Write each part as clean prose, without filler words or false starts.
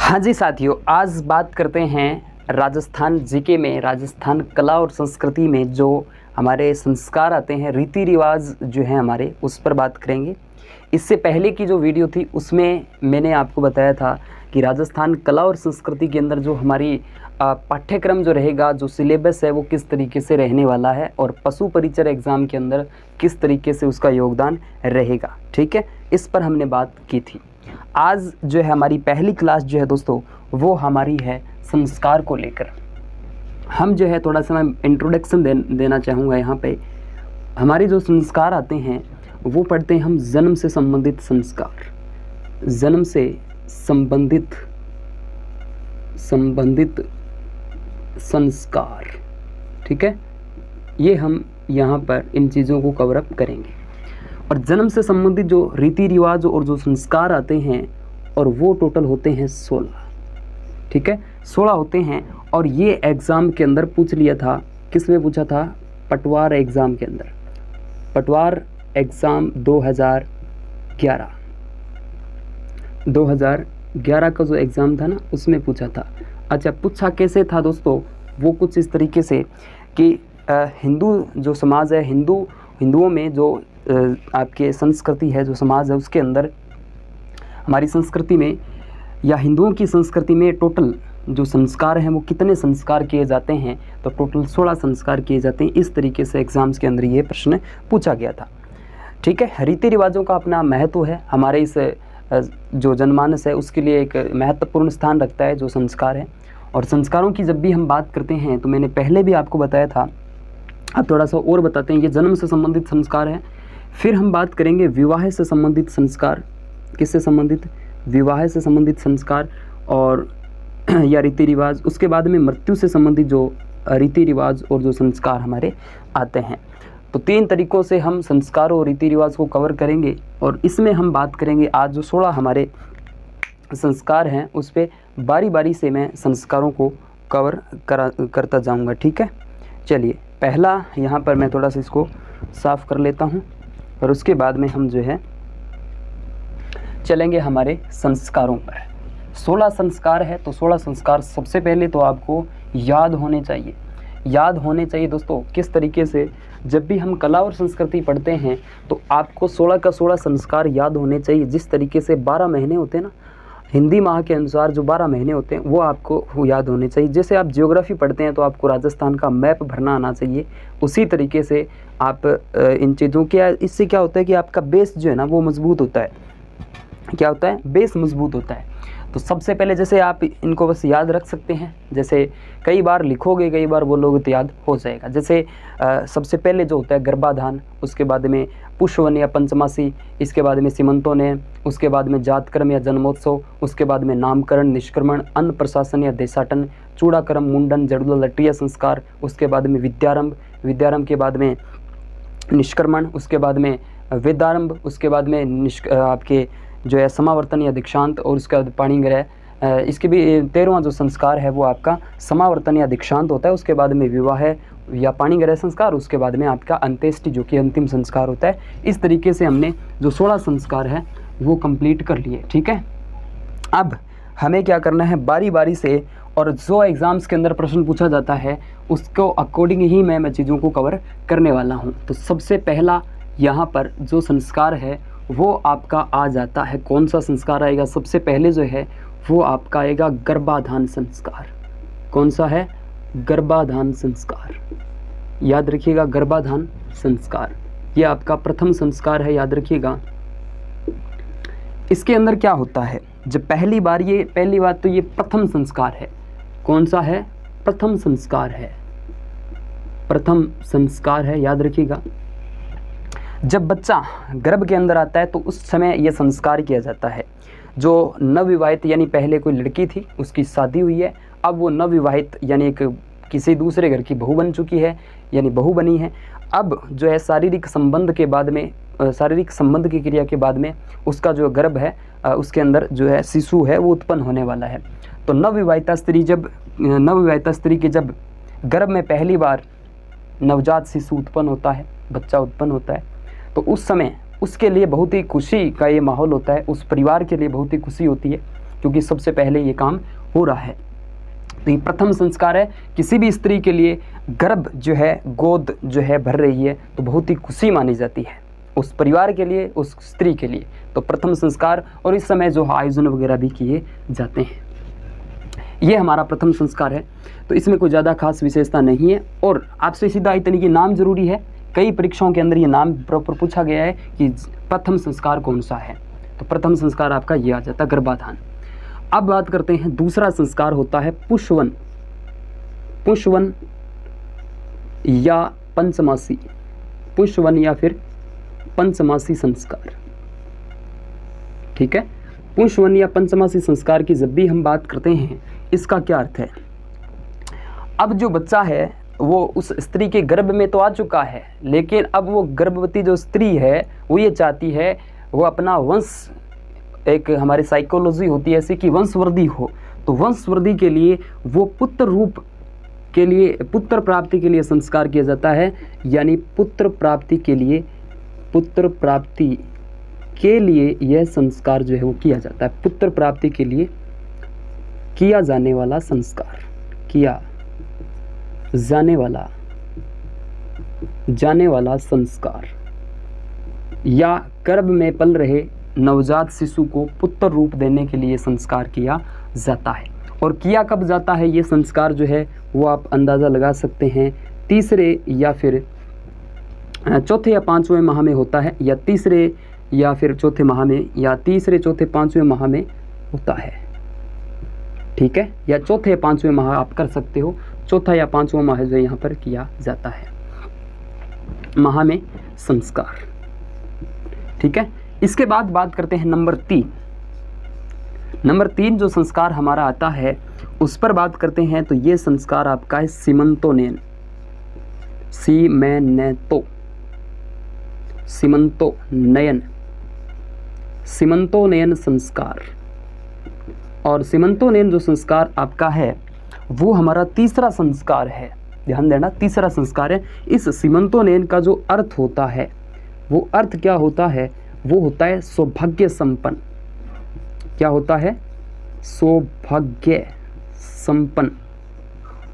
हाँ जी साथियों, आज बात करते हैं राजस्थान जीके में, राजस्थान कला और संस्कृति में जो हमारे संस्कार आते हैं, रीति रिवाज जो है हमारे, उस पर बात करेंगे। इससे पहले की जो वीडियो थी उसमें मैंने आपको बताया था कि राजस्थान कला और संस्कृति के अंदर जो हमारी पाठ्यक्रम जो रहेगा, जो सिलेबस है वो किस तरीके से रहने वाला है और पशु परिचर एग्ज़ाम के अंदर किस तरीके से उसका योगदान रहेगा। ठीक है, इस पर हमने बात की थी। आज जो है हमारी पहली क्लास जो है दोस्तों, वो हमारी है संस्कार को लेकर। हम जो है थोड़ा सा मैं इंट्रोडक्शन देना चाहूँगा यहाँ पे। हमारे जो संस्कार आते हैं वो पढ़ते हैं हम जन्म से संबंधित संस्कार, जन्म से संबंधित संस्कार। ठीक है, ये हम यहाँ पर इन चीज़ों को कवर अप करेंगे। और जन्म से संबंधित जो रीति रिवाज और जो संस्कार आते हैं, और वो टोटल होते हैं 16। ठीक है, 16 होते हैं। और ये एग्ज़ाम के अंदर पूछ लिया था, किस में पूछा था? पटवार एग्ज़ाम के अंदर, पटवार एग्ज़ाम 2011 का जो एग्ज़ाम था ना, उसमें पूछा था। अच्छा, पूछा कैसे था दोस्तों? वो कुछ इस तरीके से कि हिंदू जो समाज है, हिंदुओं में जो आपके संस्कृति है, जो समाज है, उसके अंदर हमारी संस्कृति में या हिंदुओं की संस्कृति में टोटल जो संस्कार हैं वो कितने संस्कार किए जाते हैं? तो टोटल 16 संस्कार किए जाते हैं। इस तरीके से एग्ज़ाम्स के अंदर ये प्रश्न पूछा गया था। ठीक है, रीति रिवाजों का अपना महत्व है, हमारे इस जो जनमानस है उसके लिए एक महत्वपूर्ण स्थान रखता है जो संस्कार है। और संस्कारों की जब भी हम बात करते हैं तो मैंने पहले भी आपको बताया था, अब थोड़ा सा और बताते हैं। ये जन्म से संबंधित संस्कार है। फिर हम बात करेंगे विवाह से संबंधित संस्कार। किससे संबंधित? विवाह से संबंधित संस्कार और या रीति रिवाज। उसके बाद में मृत्यु से संबंधित जो रीति रिवाज और जो संस्कार हमारे आते हैं। तो 3 तरीक़ों से हम संस्कार और रीति रिवाज को कवर करेंगे। और इसमें हम बात करेंगे आज जो 16 हमारे संस्कार हैं उस पर बारी बारी से मैं संस्कारों को कवर करता जाऊँगा। ठीक है, चलिए पहला यहाँ पर मैं थोड़ा सा इसको साफ़ कर लेता हूँ और उसके बाद में हम जो है चलेंगे हमारे संस्कारों पर। 16 संस्कार है, तो 16 संस्कार सबसे पहले तो आपको याद होने चाहिए दोस्तों। किस तरीके से? जब भी हम कला और संस्कृति पढ़ते हैं तो आपको 16 का 16 संस्कार याद होने चाहिए। जिस तरीके से 12 महीने होते हैं ना, हिंदी माह के अनुसार जो 12 महीने होते हैं वो आपको याद होने चाहिए। जैसे आप ज्योग्राफी पढ़ते हैं तो आपको राजस्थान का मैप भरना आना चाहिए, उसी तरीके से आप इन चीज़ों के, इससे क्या होता है कि आपका बेस जो है ना वो मजबूत होता है। क्या होता है? बेस मजबूत होता है। तो सबसे पहले जैसे आप इनको बस याद रख सकते हैं, जैसे कई बार लिखोगे, कई बार बोलोगे तो याद हो जाएगा। जैसे सबसे पहले जो होता है गर्भाधान, उसके बाद में पुष्यवन या पंचमासी, इसके बाद में सीमंतोने, उसके बाद में जातकर्म या जन्मोत्सव, उसके बाद में नामकरण, निष्क्रमण, अन्न प्रशासन या देशाटन, चूड़ाकर्म, मुंडन, जड़ुला लट्टिया संस्कार, उसके बाद में विद्यारंभ के बाद में निष्क्रमण, उसके बाद में वेदारंभ, उसके बाद में आपके जो है समावर्तन या दीक्षांत, और उसके बाद पाणिग्रह। इसके भी 13वां जो संस्कार है वो आपका समावर्तन या दीक्षांत होता है। उसके बाद में विवाह या पाणिग्रह संस्कार, उसके बाद में आपका अंत्येष्टि जो कि अंतिम संस्कार होता है। इस तरीके से हमने जो 16 संस्कार है वो कंप्लीट कर लिए। ठीक है, अब हमें क्या करना है बारी बारी से, और जो एग्ज़ाम्स के अंदर प्रश्न पूछा जाता है उसको अकॉर्डिंग ही मैं चीज़ों को कवर करने वाला हूँ। तो सबसे पहला यहाँ पर जो संस्कार है वो आपका आ जाता है। कौन सा संस्कार आएगा? सबसे पहले जो है वो आपका आएगा गर्भाधान संस्कार। कौन सा है? गर्भाधान संस्कार। याद रखिएगा, गर्भाधान संस्कार ये आपका प्रथम संस्कार है, याद रखिएगा। इसके अंदर क्या होता है? जब पहली बात तो ये प्रथम संस्कार है। कौन सा है? प्रथम संस्कार है। प्रथम संस्कार है, याद रखिएगा। जब बच्चा गर्भ के अंदर आता है तो उस समय यह संस्कार किया जाता है। जो नवविवाहित, यानी पहले कोई लड़की थी उसकी शादी हुई है, अब वो नवविवाहित यानी एक किसी दूसरे घर की बहू बन चुकी है, यानी बहू बनी है। अब जो है शारीरिक संबंध के बाद में, शारीरिक संबंध की क्रिया के बाद में उसका जो गर्भ है, उसके अंदर जो है शिशु है वो उत्पन्न होने वाला है। तो नवविवाहिता स्त्री के जब गर्भ में पहली बार नवजात शिशु उत्पन्न होता है, बच्चा उत्पन्न होता है, तो उस समय उसके लिए बहुत ही खुशी का ये माहौल होता है, उस परिवार के लिए बहुत ही खुशी होती है। क्योंकि सबसे पहले ये काम हो रहा है। तो ये प्रथम संस्कार है। किसी भी स्त्री के लिए गर्भ जो है, गोद जो है भर रही है, तो बहुत ही खुशी मानी जाती है उस परिवार के लिए, उस स्त्री के लिए। तो प्रथम संस्कार, और इस समय जो आयोजन वगैरह भी किए जाते हैं, ये हमारा प्रथम संस्कार है। तो इसमें कोई ज़्यादा खास विशेषता नहीं है। और आपसे सीधा इतनी कि नाम जरूरी है, कई परीक्षाओं के अंदर ये नाम प्रॉपर पूछा गया है कि प्रथम संस्कार कौन सा है। तो प्रथम संस्कार आपका ये आ जाता है, गर्भाधान। अब बात करते हैं, दूसरा संस्कार होता है पुष्वन। पुष्वन या पंचमासी, पुष्वन या फिर पंचमासी संस्कार। ठीक है, पुष्वन या पंचमासी संस्कार की जब भी हम बात करते हैं, इसका क्या अर्थ है? अब जो बच्चा है वो उस स्त्री के गर्भ में तो आ चुका है, लेकिन अब वो गर्भवती जो स्त्री है वो ये चाहती है वो अपना वंश, एक हमारी साइकोलॉजी होती है ऐसी कि वंशवृद्धि हो। तो वंशवृद्धि के लिए वो पुत्र रूप के लिए, पुत्र प्राप्ति के लिए संस्कार किया जाता है। यानी पुत्र प्राप्ति के लिए, पुत्र प्राप्ति के लिए यह संस्कार जो है वो किया जाता है। पुत्र प्राप्ति के लिए किया जाने वाला संस्कार, किया जाने वाला संस्कार, या गर्भ में पल रहे नवजात शिशु को पुत्र रूप देने के लिए संस्कार किया जाता है। और किया कब जाता है ये संस्कार जो है वो आप अंदाज़ा लगा सकते हैं, तीसरे या फिर चौथे या पाँचवें माह में होता है, या तीसरे या फिर चौथे माह में, या तीसरे चौथे पाँचवें माह में होता है। ठीक है, या चौथे या पाँचवें माह आप कर सकते हो, चौथा या पाँचवां माह जो यहाँ पर किया जाता है, माह में संस्कार। ठीक है, इसके बाद बात करते हैं नंबर 3। नंबर 3 जो संस्कार हमारा आता है उस पर बात करते हैं। तो ये संस्कार आपका है सीमंतोनयन, सीमंतोनयन संस्कार। और सीमंतोनयन जो संस्कार आपका है वो हमारा तीसरा संस्कार है। ध्यान देना, तीसरा संस्कार है। इस सीमंतोनयन का जो अर्थ होता है वो अर्थ क्या होता है? वो होता है सौभाग्य संपन्न। क्या होता है? सौभाग्य संपन्न।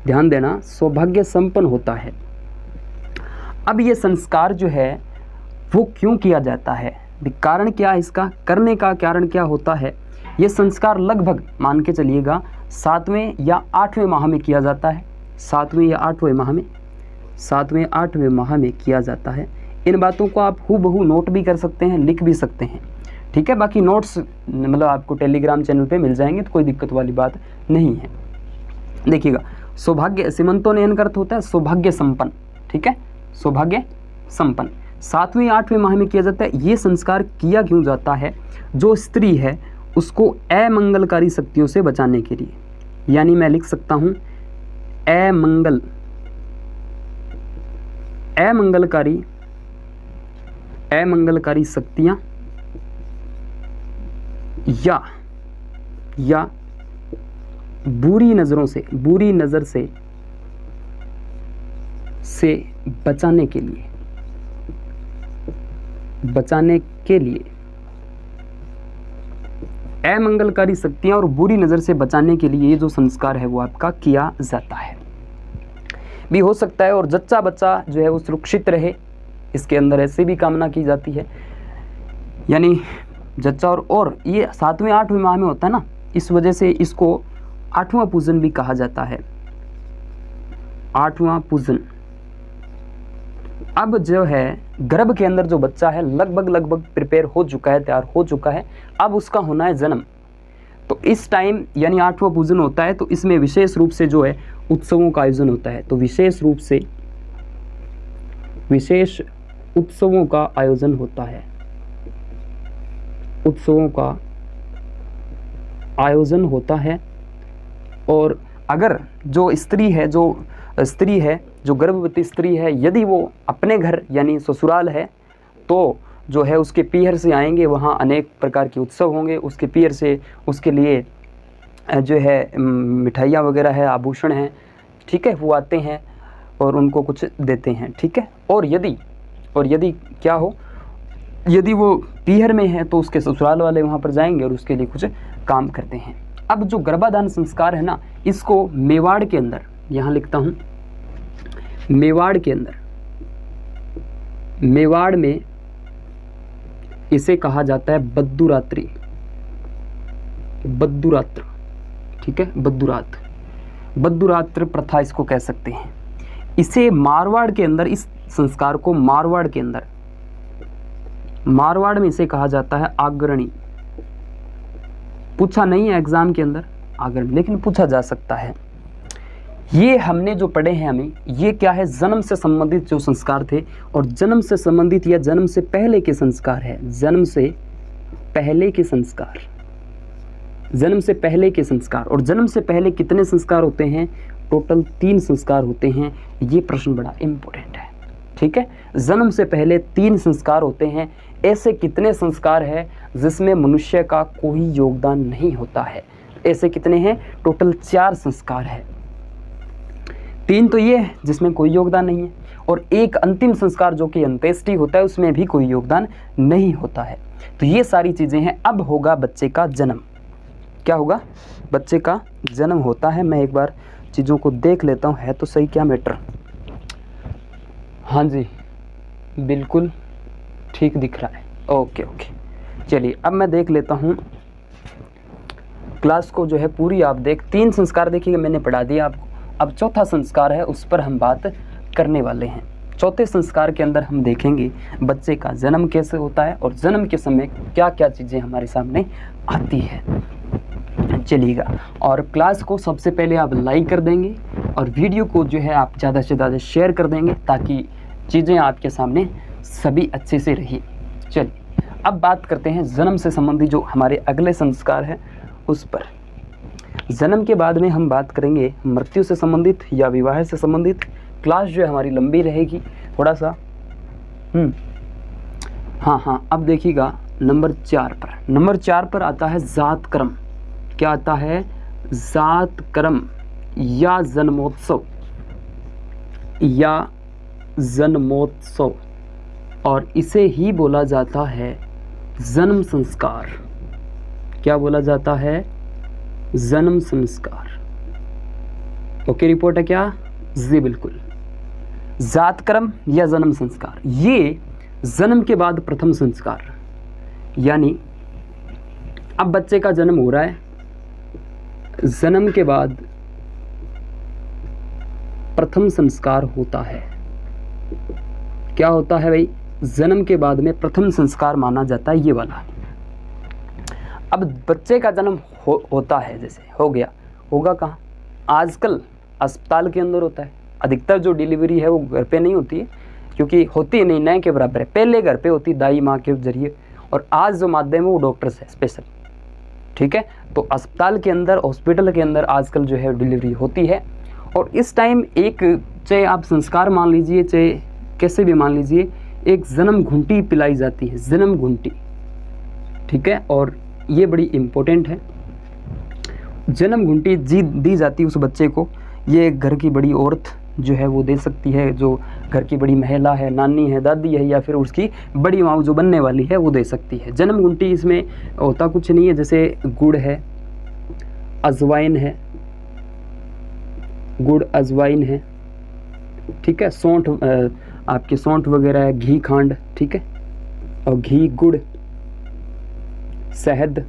ध्यान देना, सौभाग्य संपन्न होता है। अब ये संस्कार जो है वो क्यों किया जाता है? कारण क्या है इसका? करने का कारण क्या होता है? ये संस्कार लगभग मान के चलिएगा 7वें या 8वें माह में किया जाता है। 7वें या 8वें माह में, 7वें 8वें माह में किया जाता है। इन बातों को आप हूबहू नोट भी कर सकते हैं, लिख भी सकते हैं। ठीक है, बाकी नोट्स मतलब आपको टेलीग्राम चैनल पे मिल जाएंगे, तो कोई दिक्कत वाली बात नहीं है। देखिएगा, सौभाग्य, सीमंतोनयन का अर्थ होता है सौभाग्य संपन्न। ठीक है, सौभाग्य संपन्न 7वें 8वें माह में किया जाता है। ये संस्कार किया क्यों जाता है? जो स्त्री है उसको अमंगलकारी शक्तियों से बचाने के लिए। यानी मैं लिख सकता हूँ अमंगलकारी शक्तियाँ या बुरी नज़रों से, बुरी नज़र से बचाने के लिए अमंगलकारी शक्तियाँ और बुरी नज़र से बचाने के लिए ये जो संस्कार है वो आपका किया जाता है। भी हो सकता है और जच्चा बच्चा जो है वो सुरक्षित रहे, इसके अंदर ऐसे भी कामना की जाती है। यानी जच्चा और ये 7वें 8वें माह में होता है ना, इस वजह से इसको 8वां पूजन भी कहा जाता है। 8वां पूजन। अब जो है गर्भ के अंदर जो बच्चा है लगभग प्रिपेयर हो चुका है, तैयार हो चुका है, अब उसका होना है जन्म। तो इस टाइम यानी 8वां पूजन होता है, तो इसमें विशेष रूप से जो है उत्सवों का आयोजन होता है। तो विशेष रूप से विशेष उत्सवों का आयोजन होता है, उत्सवों का आयोजन होता है। और अगर जो स्त्री है जो गर्भवती स्त्री है, यदि वो अपने घर यानी ससुराल है, तो जो है उसके पीहर से आएंगे, वहाँ अनेक प्रकार के उत्सव होंगे। उसके पीहर से उसके लिए जो है मिठाइयाँ वगैरह है, आभूषण हैं, ठीक है, वो आते हैं और उनको कुछ देते हैं। ठीक है, और यदि क्या हो, यदि वो पीहर में है तो उसके ससुराल वाले वहाँ पर जाएंगे और उसके लिए कुछ काम करते हैं। अब जो गर्भाधान संस्कार है ना, इसको मेवाड़ के अंदर, यहाँ लिखता हूँ, मेवाड़ के अंदर, मेवाड़ में इसे कहा जाता है बद्दुरात्रि, बद्दुरात्र, ठीक है, बद्दुरात्र, बद्दुरात्र प्रथा इसको कह सकते हैं। इसे मारवाड़ के अंदर, इस संस्कार को मारवाड़ के अंदर, मारवाड़ में इसे कहा जाता है आगरणी। पूछा नहीं है एग्जाम के अंदर आगरणी, लेकिन पूछा जा सकता है। ये हमने जो पढ़े हैं, हमें ये क्या है, जन्म से संबंधित जो संस्कार थे, और जन्म से संबंधित या जन्म से पहले के संस्कार है, जन्म से पहले के संस्कार, जन्म से पहले के संस्कार। और जन्म से पहले कितने संस्कार होते हैं? टोटल 3 संस्कार होते हैं। ये प्रश्न बड़ा इंपॉर्टेंट है, ठीक है। जन्म से पहले 3 संस्कार होते हैं। ऐसे कितने संस्कार है जिसमें मनुष्य का कोई योगदान नहीं होता है? ऐसे कितने हैं? टोटल 4 संस्कार है। 3 तो ये है जिसमें कोई योगदान नहीं है, और एक अंतिम संस्कार जो कि अंत्येष्टि होता है, उसमें भी कोई योगदान नहीं होता है। तो ये सारी चीज़ें हैं। अब होगा बच्चे का जन्म। क्या होगा? बच्चे का जन्म होता है। मैं एक बार चीज़ों को देख लेता हूँ, है तो सही क्या मैटर। हाँ जी, बिल्कुल ठीक दिख रहा है। ओके ओके, चलिए अब मैं देख लेता हूँ क्लास को, जो है पूरी आप 3 संस्कार देखिएगा, मैंने पढ़ा दिया आपको। अब चौथा संस्कार है, उस पर हम बात करने वाले हैं। चौथे संस्कार के अंदर हम देखेंगे बच्चे का जन्म कैसे होता है, और जन्म के समय क्या क्या चीज़ें हमारे सामने आती है। चलिएगा, और क्लास को सबसे पहले आप लाइक कर देंगे, और वीडियो को जो है आप ज़्यादा से ज़्यादा शेयर कर देंगे, ताकि चीज़ें आपके सामने सभी अच्छे से रही। चलिए अब बात करते हैं जन्म से संबंधित जो हमारे अगले संस्कार हैं उस पर। जन्म के बाद में हम बात करेंगे मृत्यु से संबंधित या विवाह से संबंधित। क्लास जो है हमारी लंबी रहेगी थोड़ा सा। हाँ, अब देखिएगा नंबर 4 पर। नंबर 4 पर आता है जात कर्म। क्या आता है? जात कर्म या जन्मोत्सव, या जन्मोत्सव, और इसे ही बोला जाता है जन्म संस्कार। क्या बोला जाता है? जन्म संस्कार। ओके, रिपोर्ट है क्या? जी बिल्कुल। जात कर्म या जन्म संस्कार, ये जन्म के बाद प्रथम संस्कार, यानी अब बच्चे का जन्म हो रहा है, जन्म के बाद प्रथम संस्कार होता है। क्या होता है भाई? जन्म के बाद में प्रथम संस्कार माना जाता है ये वाला। अब बच्चे का जन्म होता है, जैसे हो गया, होगा कहाँ? आजकल अस्पताल के अंदर होता है। अधिकतर जो डिलीवरी है वो घर पे नहीं होती है, क्योंकि होती नहीं, नए के बराबर है। पहले घर पे होती दाई माँ के जरिए, और आज जो माध्यम है वो डॉक्टर्स है स्पेशल, ठीक है। तो अस्पताल के अंदर, हॉस्पिटल के अंदर आजकल जो है डिलीवरी होती है। और इस टाइम एक, चाहे आप संस्कार मान लीजिए, चाहे कैसे भी मान लीजिए, एक जन्म घुंटी पिलाई जाती है, जन्म घुंटी, ठीक है। और ये बड़ी इम्पोर्टेंट है। जन्म घुंटी दी जाती है उस बच्चे को। ये घर की बड़ी औरत जो है वो दे सकती है, जो घर की बड़ी महिला है, नानी है, दादी है, या फिर उसकी बड़ी माँ जो बनने वाली है वो दे सकती है। जन्म घुंटी इसमें होता कुछ नहीं है, जैसे गुड़ है, अजवाइन है, गुड़ अजवाइन है, ठीक है, सौंठ, आपके सौंठ वगैरह है, घी खांड, ठीक है, और घी, गुड़, शहद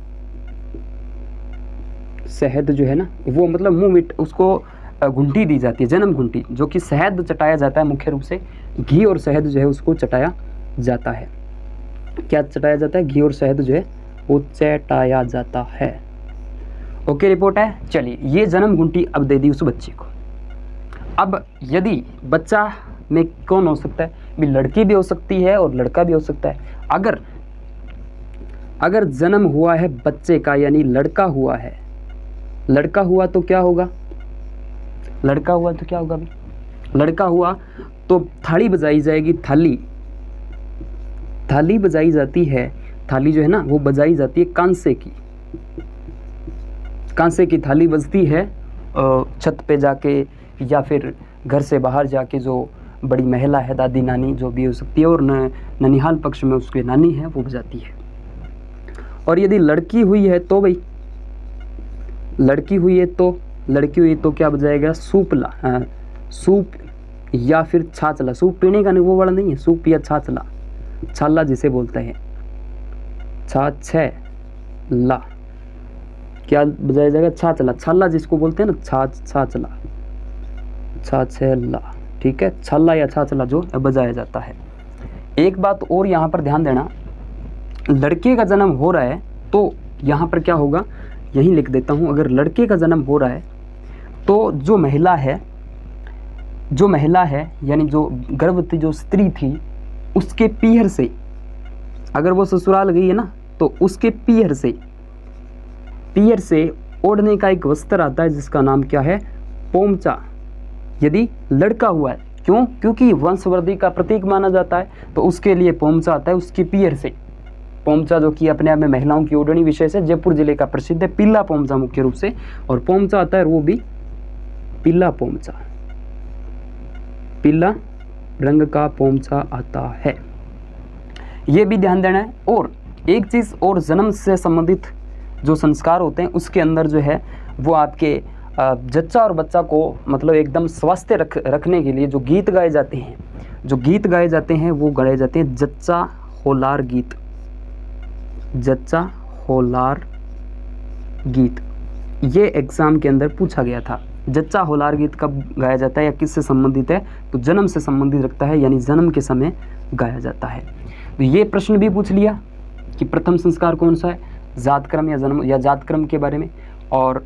जो है ना, वो मतलब मुंह मिट, उसको घुंटी दी जाती है, जन्म घुंटी, जो कि शहद चटाया जाता है। मुख्य रूप से घी और शहद जो है उसको चटाया जाता है। क्या चटाया जाता है? घी और शहद जो है वो चटाया जाता है। ओके, रिपोर्ट है। चलिए, ये जन्म घुंटी अब दे दी उस बच्चे को। अब यदि बच्चा में कौन हो सकता है? भी लड़की भी हो सकती है और लड़का भी हो सकता है। अगर जन्म हुआ है बच्चे का, यानी लड़का हुआ है, लड़का हुआ तो क्या होगा? लड़का हुआ तो क्या होगा भाई? लड़का हुआ तो थाली बजाई जाएगी। थाली बजाई जाती है। थाली जो है ना वो बजाई जाती है कांसे की थाली बजती है छत पे जाके, या फिर घर से बाहर जाके जो बड़ी महिला है, दादी नानी जो भी हो सकती है, और ननिहाल पक्ष में उसके नानी है, वो बजाती है। और यदि लड़की हुई है तो भाई लड़की हुई है तो क्या बजाएगा? सूपला, सूप या फिर छाछला। सूप पीने का नहीं, वो वाला नहीं है, सूप या छाछला, छाला जिसे बोलते हैं, छाछला क्या बजाया जाएगा? छाछला, छाला जिसको बोलते हैं ना, छाछला, छाछला, ठीक है, छाला या छाछला जो बजाया जाता है। एक बात और यहाँ पर ध्यान देना, लड़के का जन्म हो रहा है तो यहाँ पर क्या होगा, यहीं लिख देता हूँ। अगर लड़के का जन्म हो रहा है तो जो महिला है यानी जो गर्भवती जो स्त्री थी, उसके पीहर से, अगर वो ससुराल गई है ना, तो उसके पीहर से ओढ़ने का एक वस्त्र आता है जिसका नाम क्या है? पोमचा। यदि लड़का हुआ है, क्यों? क्योंकि वंशवृद्धि का प्रतीक माना जाता है, तो उसके लिए पोमचा आता है उसके पीहर से। पोमचा जो कि अपने आप में महिलाओं की ओढ़नी विशेष है, जयपुर जिले का प्रसिद्ध है, पीला पोमचा मुख्य रूप से, और पोमचा आता है वो भी पीला पोमचा, पीला रंग का पोमचा आता है, ये भी ध्यान देना है। और एक चीज़ और, जन्म से संबंधित जो संस्कार होते हैं उसके अंदर जो है वो आपके जच्चा और बच्चा को मतलब एकदम स्वस्थ रखने के लिए जो गीत गाए जाते हैं, वो गाए जाते हैं जच्चा होलार गीत, जच्चा होलार गीत। ये एग्ज़ाम के अंदर पूछा गया था। जच्चा होलार गीत कब गाया जाता है या किससे संबंधित है? तो जन्म से संबंधित रखता है, यानी जन्म के समय गाया जाता है। तो ये प्रश्न भी पूछ लिया कि प्रथम संस्कार कौन सा है, जातक्रम या जन्म या जातक्रम के बारे में। और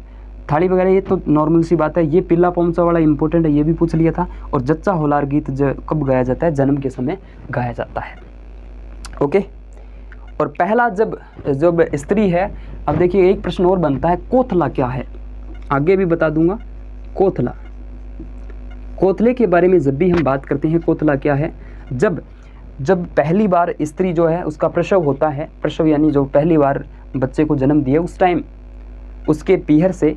थाली वगैरह ये तो नॉर्मल सी बात है। ये पीला पोमचा वाला इंपॉर्टेंट है, ये भी पूछ लिया था। और जच्चा होलार गीत जो कब गाया जाता है? जन्म के समय गाया जाता है। ओके। और पहला जब स्त्री है, अब देखिए एक प्रश्न और बनता है, कोथला क्या है? आगे भी बता दूंगा। कोथले के बारे में जब भी हम बात करते हैं, कोथला क्या है? जब पहली बार स्त्री जो है उसका प्रसव होता है, प्रसव यानी जो पहली बार बच्चे को जन्म दिया, उस टाइम उसके पीहर से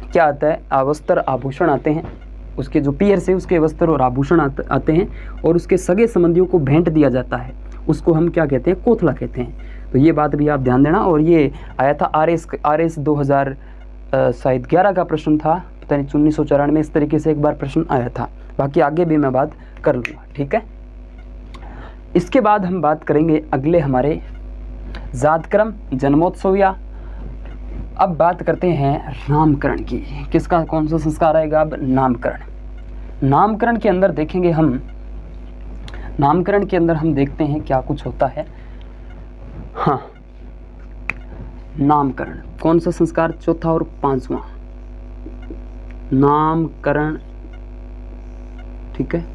क्या आता है? वस्त्र आभूषण आते हैं। उसके जो पीहर से उसके वस्त्र और आभूषण आते हैं, और उसके सगे संबंधियों को भेंट दिया जाता है। उसको हम क्या कहते हैं? कोथला कहते हैं। तो ये बात भी आप ध्यान देना। और ये आया था RS 2000 शायद 11 का प्रश्न था, पता नहीं 1994 में, इस तरीके से एक बार प्रश्न आया था। बाकी आगे भी मैं बात कर लूँगा, ठीक है। इसके बाद हम बात करेंगे अगले हमारे जातक्रम, जन्मोत्सव, या अब बात करते हैं नामकरण की। किसका कौन सा संस्कार आएगा? अब नामकरण के अंदर देखेंगे हम, नामकरण के अंदर हम देखते हैं क्या कुछ होता है। हाँ, नामकरण कौन सा संस्कार? चौथा और पांचवा, नामकरण, ठीक है।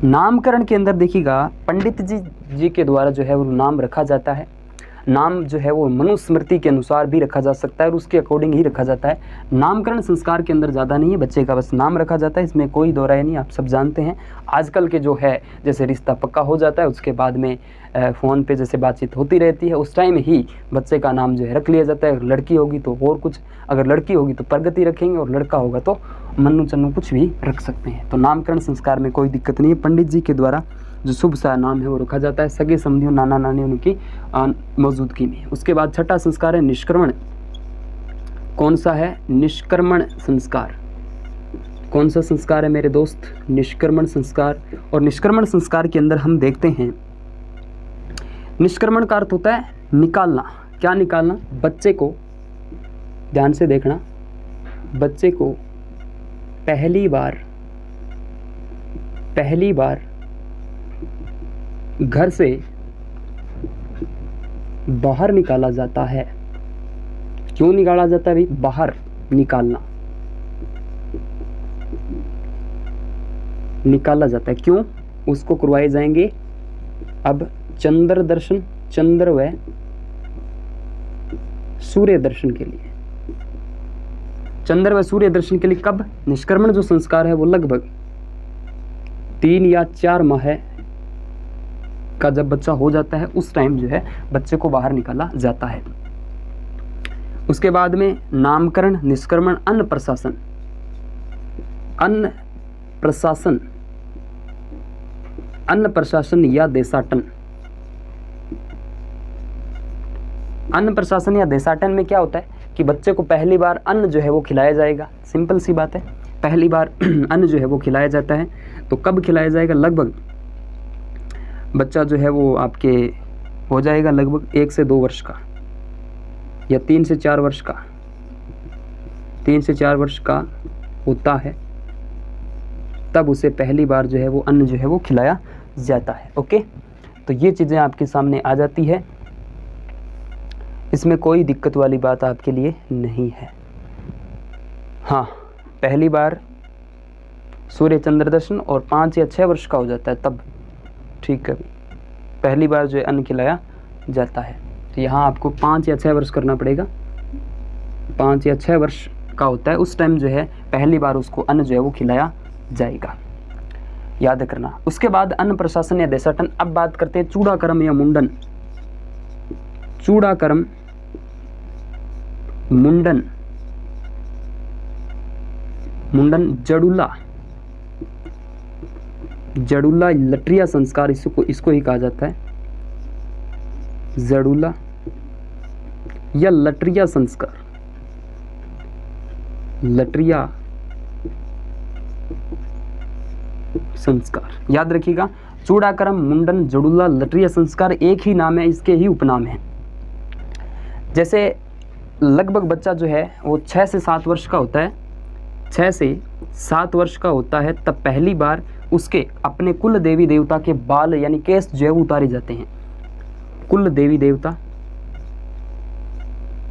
नामकरण के अंदर देखिएगा, पंडित जी के द्वारा जो है वो नाम रखा जाता है। नाम जो है वो मनुस्मृति के अनुसार भी रखा जा सकता है और उसके अकॉर्डिंग ही रखा जाता है। नामकरण संस्कार के अंदर ज़्यादा नहीं है, बच्चे का बस नाम रखा जाता है, इसमें कोई दो राय नहीं। आप सब जानते हैं आजकल के जो है, जैसे रिश्ता पक्का हो जाता है, उसके बाद में फ़ोन पे जैसे बातचीत होती रहती है, उस टाइम ही बच्चे का नाम जो है रख लिया जाता है। अगर लड़की होगी तो और कुछ, अगर लड़की होगी तो प्रगति रखेंगे, और लड़का होगा तो मन्नू चन्नू कुछ भी रख सकते हैं। तो नामकरण संस्कार में कोई दिक्कत नहीं है। पंडित जी के द्वारा जो शुभ सा नाम है वो रखा जाता है, सगे संबंधियों, नाना नानी उनकी मौजूदगी में। उसके बाद छठा संस्कार है निष्क्रमण। कौन सा है? निष्क्रमण संस्कार। कौन सा संस्कार है मेरे दोस्त? निष्क्रमण संस्कार। और निष्क्रमण संस्कार के अंदर हम देखते हैं, निष्क्रमण का अर्थ होता है निकालना। क्या निकालना? बच्चे को, ध्यान से देखना, बच्चे को पहली बार घर से बाहर निकाला जाता है। क्यों निकाला जाता है भाई? बाहर निकाला जाता है। क्यों? उसको करवाए जाएंगे अब चंद्र दर्शन, चंद्र व सूर्य दर्शन के लिए। चंद्र व सूर्य दर्शन के लिए कब? निष्क्रमण जो संस्कार है वो लगभग 3 या 4 माह का जब बच्चा हो जाता है, उस टाइम जो है बच्चे को बाहर निकाला जाता है। उसके बाद में नामकरण, निष्क्रमण, अन्न प्रशासन या देशाटन। अन्न प्रशासन या देशाटन में क्या होता है कि बच्चे को पहली बार अन्न जो है वो खिलाया जाएगा। सिंपल सी बात है, पहली बार अन्न जो है वो खिलाया जाता है। तो कब खिलाया जाएगा? लगभग बच्चा जो है वो आपके हो जाएगा लगभग 1 से 2 वर्ष का या 3 से 4 वर्ष का, 3 से 4 वर्ष का होता है, तब उसे पहली बार जो है वो अन्न जो है वो खिलाया जाता है। ओके, तो ये चीज़ें आपके सामने आ जाती है, इसमें कोई दिक्कत वाली बात आपके लिए नहीं है। हाँ, पहली बार सूर्य चंद्र दर्शन और 5 या 6 वर्ष का हो जाता है तब ठीक है, पहली बार जो है अन्न खिलाया जाता है। तो यहाँ आपको 5 या 6 वर्ष करना पड़ेगा, 5 या 6 वर्ष का होता है, उस टाइम जो है पहली बार उसको अन्न जो है वो खिलाया जाएगा, याद करना। उसके बाद अन्न प्रशासन या देशाटन। अब बात करते हैं चूड़ाकर्म या मुंडन। चूड़ाकर्म, मुंडन, मुंडन, जड़ूला, जड़ूला, लटरिया संस्कार इसको ही कहा जाता है, जड़ूला या लटरिया संस्कार, लटरिया संस्कार, याद रखिएगा। चूड़ाकर्म, मुंडन, जड़ूला, लटरिया संस्कार एक ही नाम है, इसके ही उपनाम हैं। जैसे लगभग बच्चा जो है वो 6 से 7 वर्ष का होता है, 6 से 7 वर्ष का होता है, तब पहली बार उसके अपने कुल देवी देवता के बाल यानी केस जो है उतारे जाते हैं। कुल देवी देवता,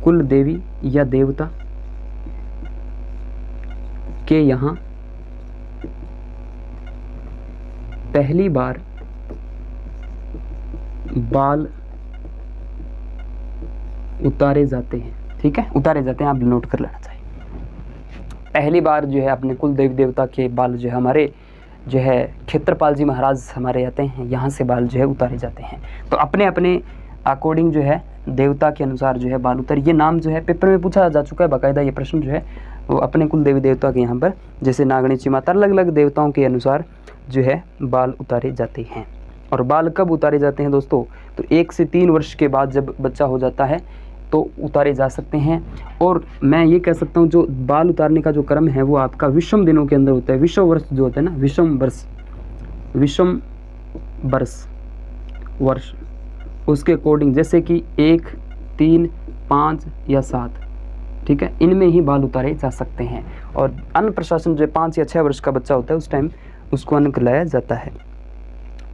कुल देवी या देवता के यहाँ पहली बार बाल उतारे जाते हैं। ठीक है, उतारे जाते हैं, आप नोट कर लेना चाहिए। पहली बार जो है अपने कुल देवी देवता के बाल जो है हमारे जो है क्षेत्रपाल जी महाराज हमारे आते हैं, यहाँ से बाल जो है उतारे जाते हैं। तो अपने अपने अकॉर्डिंग जो है देवता के अनुसार जो है बाल उतारे, ये नाम जो है पेपर में पूछा जा चुका है बाकायदा, ये प्रश्न जो है वो अपने कुल देवी देवता के यहाँ पर जैसे नागणेची माता, अलग अलग देवताओं के अनुसार जो है बाल उतारे जाते हैं। और बाल कब उतारे जाते हैं दोस्तों? तो 1 से 3 वर्ष के बाद जब बच्चा हो जाता है तो उतारे जा सकते हैं। और मैं ये कह सकता हूँ जो बाल उतारने का जो क्रम है वो आपका विषम दिनों के अंदर होता है। विषम वर्ष जो होता है ना, विषम वर्ष, विषम वर्ष उसके अकॉर्डिंग, जैसे कि 1, 3, 5 या 7, ठीक है, इनमें ही बाल उतारे जा सकते हैं। और अन्न प्रशासन जो 5 या 6 वर्ष का बच्चा होता है उस टाइम उसको अन्न खिलाया जाता है।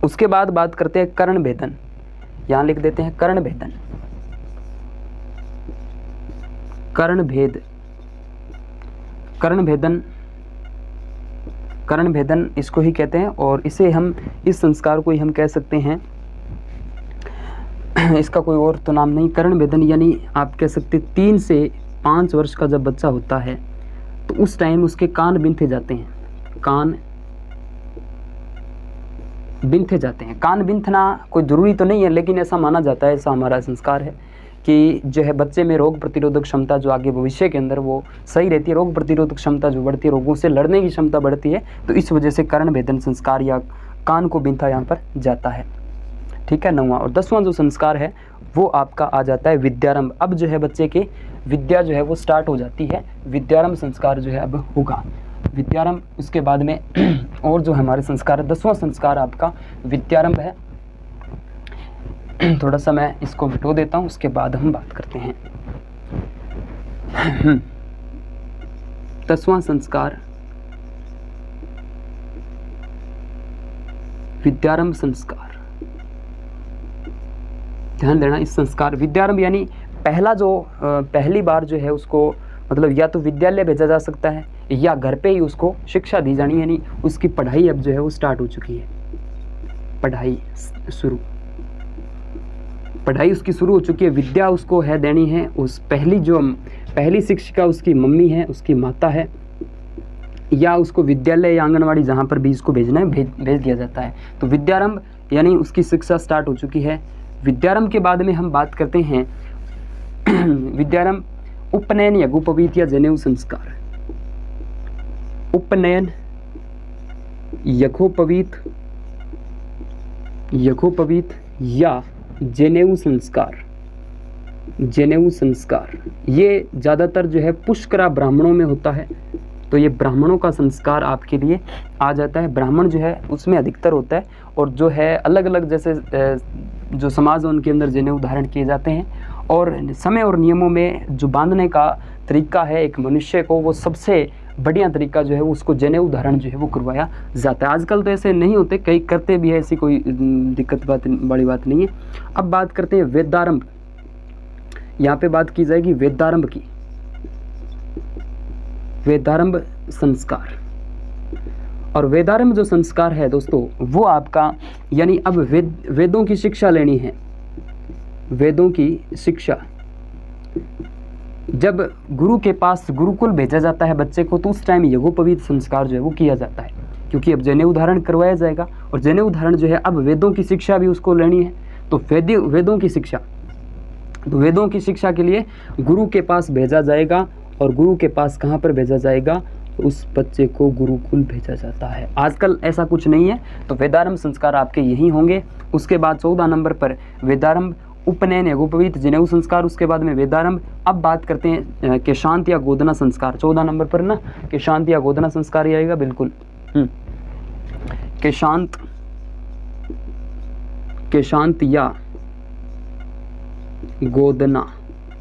उसके बाद बात करते हैं कर्ण भेदन। यहाँ लिख देते हैं कर्ण भेदन, कर्ण भेद, कर्ण भेदन, कर्ण भेदन इसको ही कहते हैं। और इसे हम, इस संस्कार को ही हम कह सकते हैं, इसका कोई और तो नाम नहीं, कर्ण भेदन यानी आप कह सकते 3 से 5 वर्ष का जब बच्चा होता है तो उस टाइम उसके कान बिंथे जाते हैं, कान बिंथे जाते हैं। कान बिंथना कोई ज़रूरी तो नहीं है, लेकिन ऐसा माना जाता है, ऐसा हमारा संस्कार है कि जो है बच्चे में रोग प्रतिरोधक क्षमता जो आगे भविष्य के अंदर वो सही रहती है, रोग प्रतिरोधक क्षमता जो बढ़ती है, रोगों से लड़ने की क्षमता बढ़ती है, तो इस वजह से कर्ण भेदन संस्कार या कान को बिंथा यहाँ पर जाता है। ठीक है, 9वां। और 10वां जो संस्कार है वो आपका आ जाता है विद्यारंभ। अब जो है बच्चे की विद्या जो है वो स्टार्ट हो जाती है, विद्यारंभ संस्कार जो है अब होगा, विद्यारंभ। उसके बाद में और जो हमारे संस्कार है, 10वां संस्कार आपका विद्यारंभ है। थोड़ा सा मैं इसको मिटो देता हूँ, उसके बाद हम बात करते हैं। 10वां संस्कार विद्यारंभ संस्कार। ध्यान देना, इस संस्कार विद्यारंभ यानी पहला जो पहली बार जो है उसको मतलब या तो विद्यालय भेजा जा सकता है या घर पे ही उसको शिक्षा दी जानी, यानी उसकी पढ़ाई अब जो है वो स्टार्ट हो चुकी है, पढ़ाई शुरू, पढ़ाई उसकी शुरू हो चुकी है। विद्या उसको है देनी है, उस पहली शिक्षिका उसकी मम्मी है, उसकी माता है, या उसको विद्यालय या आंगनवाड़ी जहाँ पर भी इसको भेजना है भेज दिया जाता है। तो विद्यारंभ यानी उसकी शिक्षा स्टार्ट हो चुकी है। विद्यारंभ के बाद में हम बात करते हैं विद्यारंभ, उपनयन, यज्ञोपवीत या जनेऊ संस्कार। उपनयन, यज्ञोपवीत या जनेऊ संस्कार। जनेऊ संस्कार, ये ज़्यादातर जो है पुष्करा ब्राह्मणों में होता है, तो ये ब्राह्मणों का संस्कार आपके लिए आ जाता है। ब्राह्मण जो है उसमें अधिकतर होता है, और जो है अलग अलग जैसे जो समाज है उनके अंदर जनेऊ धारण किए जाते हैं। और समय और नियमों में जो बांधने का तरीका है एक मनुष्य को, वो सबसे बढ़िया तरीका जो है उसको जनेऊ धारण जो है वो करवाया जाता है। आजकल तो ऐसे नहीं होते, कई करते भी है, ऐसी कोई दिक्कत बड़ी बात नहीं है। अब बात करते हैं वेदारंभ। यहाँ पे बात की जाएगी वेदारंभ की, वेदारंभ संस्कार। और वेदारंभ जो संस्कार है दोस्तों वो आपका, यानी अब वेदों की शिक्षा लेनी है, वेदों की शिक्षा। जब गुरु के पास गुरुकुल भेजा जाता है बच्चे को, तो उस टाइम यज्ञोपवीत संस्कार जो है वो किया जाता है, क्योंकि अब जनेऊ धारण करवाया जाएगा। और जनेऊ धारण जो है अब वेदों की शिक्षा भी उसको लेनी है, तो वेदों की शिक्षा, तो वेदों की शिक्षा के लिए गुरु के पास भेजा जाएगा। और गुरु के पास कहाँ पर भेजा जाएगा, उस बच्चे को गुरुकुल भेजा जाता है। आजकल ऐसा कुछ नहीं है, तो वेदारंभ संस्कार आपके यही होंगे। उसके बाद 14 नंबर पर वेदारंभ, उपनयन, यज्ञोपवीत, जनेऊ संस्कार, उसके बाद में वेदारंभ। अब बात करते हैं केशांत या गोदना संस्कार। 14 नंबर पर ना केशांत या गोदना संस्कार ही आएगा, बिल्कुल। केशांत या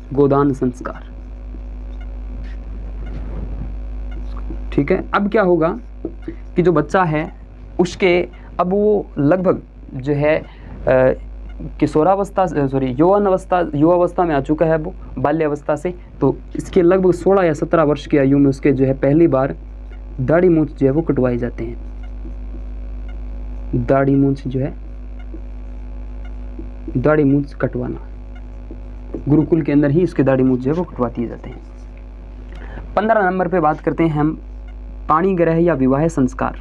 गोदान संस्कार, ठीक है। अब क्या होगा कि जो बच्चा है उसके अब वो लगभग जो है किशोरावस्था, युवावस्था में आ चुका है, वो बाल्यावस्था से, तो इसके लगभग 16 या 17 वर्ष की आयु में उसके जो है पहली बार दाढ़ी मूंछ जो है वो कटवाए जाते हैं। दाढ़ी मूंछ जो है, दाढ़ी मूंछ कटवाना, गुरुकुल के अंदर ही इसके दाढ़ी मूंछ जो है वो कटवा दिए जाते हैं। 15 नंबर पे बात करते हैं हम पाणी ग्रह या विवाह संस्कार।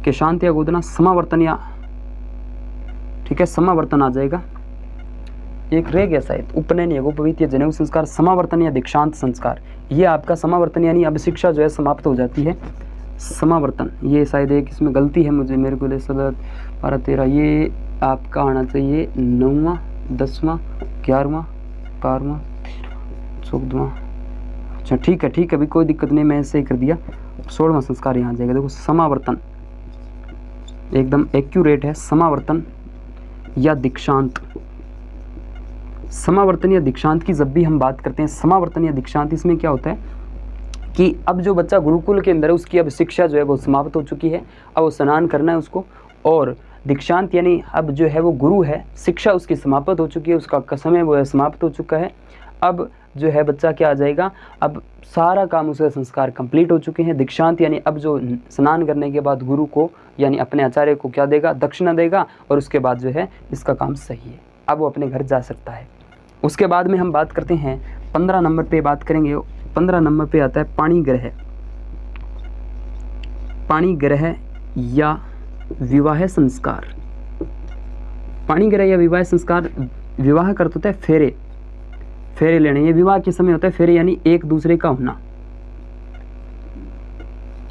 केशांत या गोदना, समावर्तन या, ठीक है, समावर्तन आ जाएगा। एक रह गया शायद, उपनयन, यज्ञोपवीत या जनेऊ संस्कार, समावर्तन या दीक्षांत संस्कार। ये आपका समावर्तन यानी अब शिक्षा जो है समाप्त हो जाती है। समावर्तन, ये शायद एक इसमें गलती है मुझे, मेरे को 12, 13, ये आपका आना चाहिए 9वां, 10वां, 11वां, 12वां, 14वां। अच्छा ठीक है, अभी कोई दिक्कत नहीं, मैं ऐसे ही कर दिया। 16वां संस्कार यहाँ जाएगा। देखो समावर्तन एकदम एक्यूरेट है, समावर्तन या दीक्षांत। समावर्तन या दीक्षांत की जब भी हम बात करते हैं, समावर्तन या दीक्षांत, इसमें क्या होता है कि अब जो बच्चा गुरुकुल के अंदर है उसकी अब शिक्षा जो है वो समाप्त हो चुकी है, अब वो स्नान करना है उसको। और दीक्षांत यानी अब जो है वो गुरु है, शिक्षा उसकी समाप्त हो चुकी है, उसका समय वो है समाप्त हो चुका है। अब जो है बच्चा क्या आ जाएगा, अब सारा काम उसका संस्कार कंप्लीट हो चुके हैं। दीक्षांत यानी अब जो स्नान करने के बाद गुरु को यानी अपने आचार्य को क्या देगा, दक्षिणा देगा, और उसके बाद जो है इसका काम सही है, अब वो अपने घर जा सकता है। उसके बाद में हम बात करते हैं 15 नंबर पे बात करेंगे। 15 नंबर पे आता है पाणी ग्रह। पाणी ग्रह या विवाह संस्कार। पाणी ग्रह या विवाह संस्कार, विवाह करते होता है फेरे लेने, ये विवाह के समय होता है। फेरे यानी एक दूसरे का होना,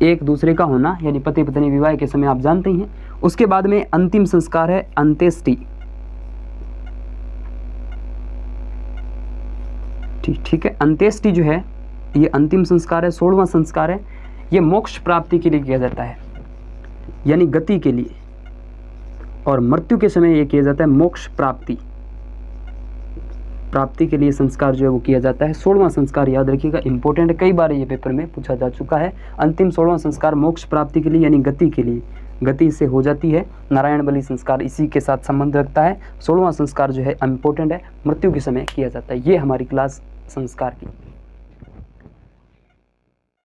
एक दूसरे का होना यानी पति पत्नी विवाह के समय, आप जानते ही हैं। उसके बाद में अंतिम संस्कार है अंत्येष्टि। ठीक है, अंत्येष्टि जो है ये अंतिम संस्कार है, 16वां संस्कार है। ये मोक्ष प्राप्ति के लिए किया जाता है, यानी गति के लिए, और मृत्यु के समय ये किया जाता है मोक्ष प्राप्ति के लिए संस्कार जो है वो किया जाता है। 16वां संस्कार याद रखिएगा, इंपॉर्टेंट है, कई बार ये पेपर में पूछा जा चुका है। अंतिम 16वां संस्कार मोक्ष प्राप्ति के लिए यानी गति के लिए, गति से हो जाती है। नारायण बलि संस्कार इसी के साथ संबंध रखता है। 16वां संस्कार जो है इंपॉर्टेंट है, मृत्यु के समय किया जाता है। ये हमारी क्लास संस्कार की